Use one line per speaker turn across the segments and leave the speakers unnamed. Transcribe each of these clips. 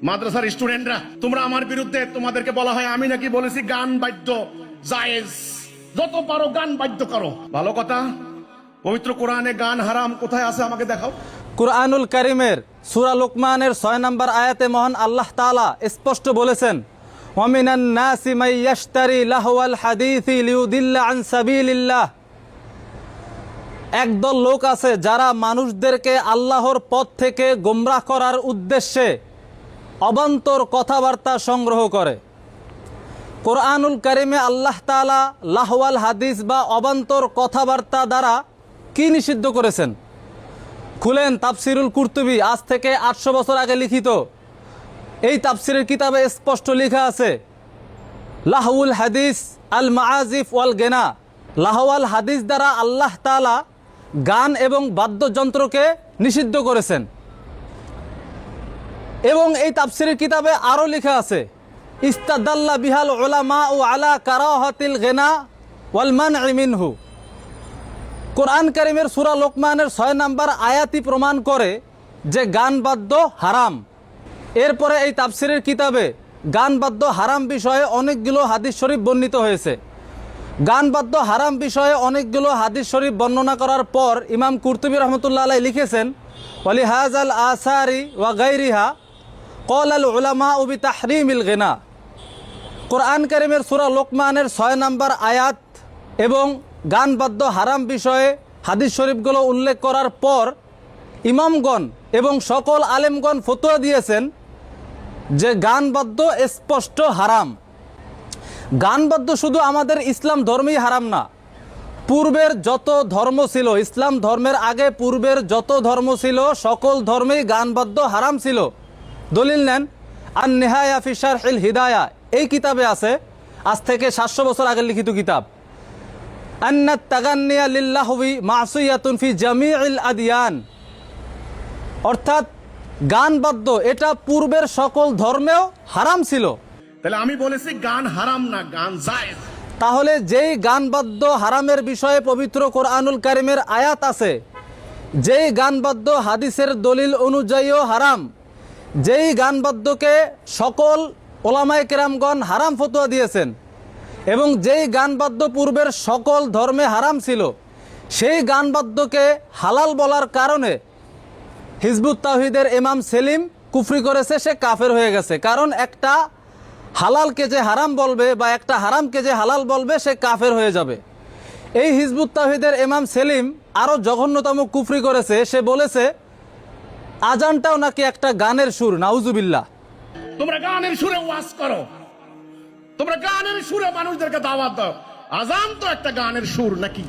মাদ্রাসার স্টুডেন্টরা, তোমরা আমার বিরুদ্ধে, তোমাদেরকে বলা হয় আমি নাকি বলেছি গান বাদ্য জায়েজ, যত পারো গান বাদ্য করো। ভালো কথা, পবিত্র কোরআনে গান হারাম কোথায় আছে আমাকে দেখাও।
কুরআনুল কারীমের সূরা লোকমানের 6 নম্বর আয়াতে মহান আল্লাহ তাআলা স্পষ্ট বলেছেন, ওয়ামিনান নাসি মান ইয়াশতারি লাহওয়াল হাদিসি লিউদিল্লা আন সাবিলিল্লাহ। একদল লোক আছে যারা মানুষদেরকে আল্লাহর পথ থেকে গোমরাহ করার উদ্দেশ্যে অবান্তর কথাবার্তা সংগ্রহ করে। কোরআনুল কারীমে আল্লাহ তাআলা লাহওয়াল হাদিস বা অবান্তর কথাবার্তা দ্বারা কি নিষিদ্ধ করেছেন? খুলেন তাফসিরুল কুরতুবী, আজ থেকে 800 বছর আগে লিখিত এই তাফসিরের কিতাবে স্পষ্ট লেখা আছে, লাহউল হাদিস আল মাআজিফ ওয়াল গেনা। লাহওয়াল হাদিস দ্বারা আল্লাহ তাআলা গান এবং বাদ্যযন্ত্রকে নিষিদ্ধ করেছেন। এবং এই তাফসিরের কিতাবে আরও লেখা আছে, ইস্তাদাল্লা বিহাল উলামা ও আলা কারাহাতিল গেনা ওয়াল মানঈ মিনহু। কোরআন কারীমের সূরা লোকমানের 6 নম্বর আয়াতই প্রমাণ করে যে গান বাদ্য হারাম। এরপরে এই তাফসিরের কিতাবে গান বাদ্য হারাম বিষয়ে অনেকগুলো হাদিস শরীফ বর্ণিত হয়েছে। গান বাদ্য হারাম বিষয়ে অনেকগুলো হাদিস শরীফ বর্ণনা করার পর ইমাম কুরতুবী রহমতুল্লাহ আলাইহি লিখেছেন, ওয়ালি হাযাল আসারি ওয়া গায়রিহা ক্বালাল উলামা বিতাহরিমিল গিনা। কোরআন কারীমের সূরা লোকমানের 6 নম্বর আয়াত এবং গান বাদ্য হারাম বিষয়ে হাদিস শরীফগুলো উল্লেখ করার পর ইমামগণ এবং সকল আলেমগণ ফতোয়া দিয়েছেন যে গান বাদ্য স্পষ্ট হারাম। গান বাদ্য শুধু আমাদের ইসলাম ধর্মেই হারাম না, পূর্বের যত ধর্ম ছিল, ইসলাম ধর্মের আগে পূর্বের যত ধর্ম ছিল সকল ধর্মেই গান বাদ্য হারাম ছিল। দলিল নেন, আন নিহায়া ফি শারহিল হিদায়া, এই কিতাবে আছে, আজ থেকে 700 বছর আগে লিখিত কিতাব, আন্নাত তাগান্নিয়া লিল্লাহবি মাসিয়াতুন ফি জামিইল আদিয়ান। অর্থাৎ গান বাদ্য এটা পূর্বের সকল ধর্মেও হারাম ছিল।
তাহলে আমি বলেছি গান হারাম না, গান জায়েজ।
তাহলে যেই গান বাদ্য হারামের বিষয়ে পবিত্র কোরআনুল কারীমের আয়াত আছে, যেই গান বাদ্য হাদিসের দলিল অনুযায়ীও হারাম, যেই গান বাদ্যকে সকল ওলামায়ে কেরামগণ হারাম ফতোয়া দিয়েছেন এবং যেই গান বাদ্য পূর্বের সকল ধর্মে হারাম ছিল, সেই গান বাদ্যকে হালাল বলার কারণে হিজবুত তাওহীদের ইমাম সেলিম কুফরি করেছে, সে কাফের হয়ে গেছে। কারণ একটা হালালকে যে হারাম বলবে বা একটা হারামকে যে হালাল বলবে সে কাফের হয়ে যাবে। এই হিজবুত তাওহীদের ইমাম সেলিম আরও জঘন্যতম কুফরি করেছে, সে বলেছে আজানটাও নাকি একটা গানের সুর। নাউজুবিল্লাহ।
তোমরা গানের সুরে ওয়াজ করো, তোমরা গানের সুরে মানুষদেরকে দাওয়াত দাও, আজান তো একটা গানের সুর নাকি?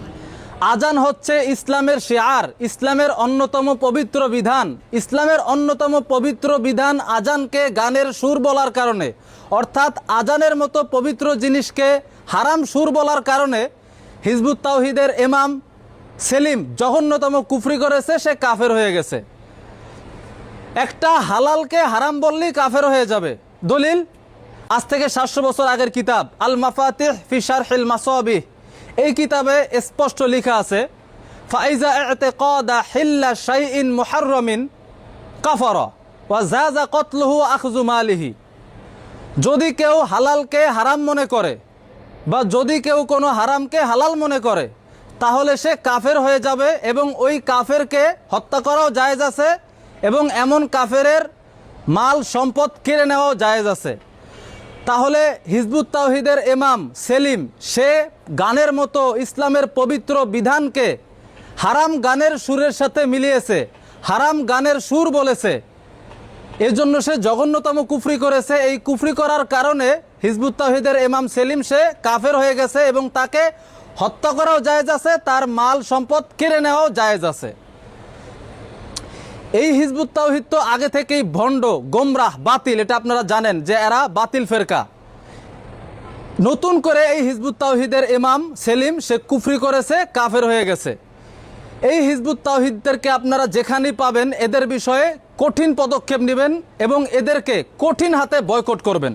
আজান হচ্ছে ইসলামের শিআর, ইসলামের অন্যতম পবিত্র বিধান। ইসলামের অন্যতম পবিত্র বিধান আজানকে গানের সুর বলার কারণে, অর্থাৎ আজানের মতো পবিত্র জিনিসকে হারাম সুর বলার কারণে হিজবুত তাওহীদের ইমাম সেলিম জঘন্যতম কুফরি করেছে, সে কাফের হয়ে গেছে। একটা হালালকে হারাম বললেই কাফের হয়ে যাবে। দলিল, আজ থেকে 700 বছর আগের কিতাব আল মাফাতিহ ফি শারহিল মাসাবিহ, এই কিতাবে স্পষ্ট লেখা আছে, ফাইজা ইতিকাদা হিল্লা শাইইন মুহাররামিন কাফারা ওয়া জাযা কতলুহু আখযু মালিহি। যদি কেউ হালালকে হারাম মনে করে বা যদি কেউ কোনো হারামকে হালাল মনে করে তাহলে সে কাফের হয়ে যাবে এবং ওই কাফেরকে হত্যা করাও জায়েজ আছে এবং এমন কাফেরের মাল সম্পদ কেড়ে নেওয়াও জায়েজ আছে। তাহলে হিজবুত তাওহীদের ইমাম সেলিম সে গানের মতো ইসলামের পবিত্র বিধানকে হারাম গানের সুরের সাথে মিলিয়েছে, হারাম গানের সুর বলেছে, এজন্য সে জঘন্যতম কুফরি করেছে। এই কুফরি করার কারণে হিজবুত তাওহীদের ইমাম সেলিম সে কাফের হয়ে গেছে এবং তাকে হত্যা করাও জায়েজ আছে, তার মাল সম্পদ কেড়ে নেওয়াও জায়েজ আছে। এই হিজবুত তাওহীদ তো আগে থেকেই ভণ্ড, গোমরাহ, বাতিল, এটা আপনারা জানেন যে এরা বাতিল ফেরকা। নতুন করে এই হিজবুত তাওহীদের ইমাম সেলিম সে কুফরি করেছে, কাফের হয়ে গেছে। এই হিজবুত তাওহীদদেরকে আপনারা যেখানেই পাবেন এদের বিষয়ে কঠিন পদক্ষেপ নেবেন এবং এদেরকে কঠিন হাতে বয়কট করবেন।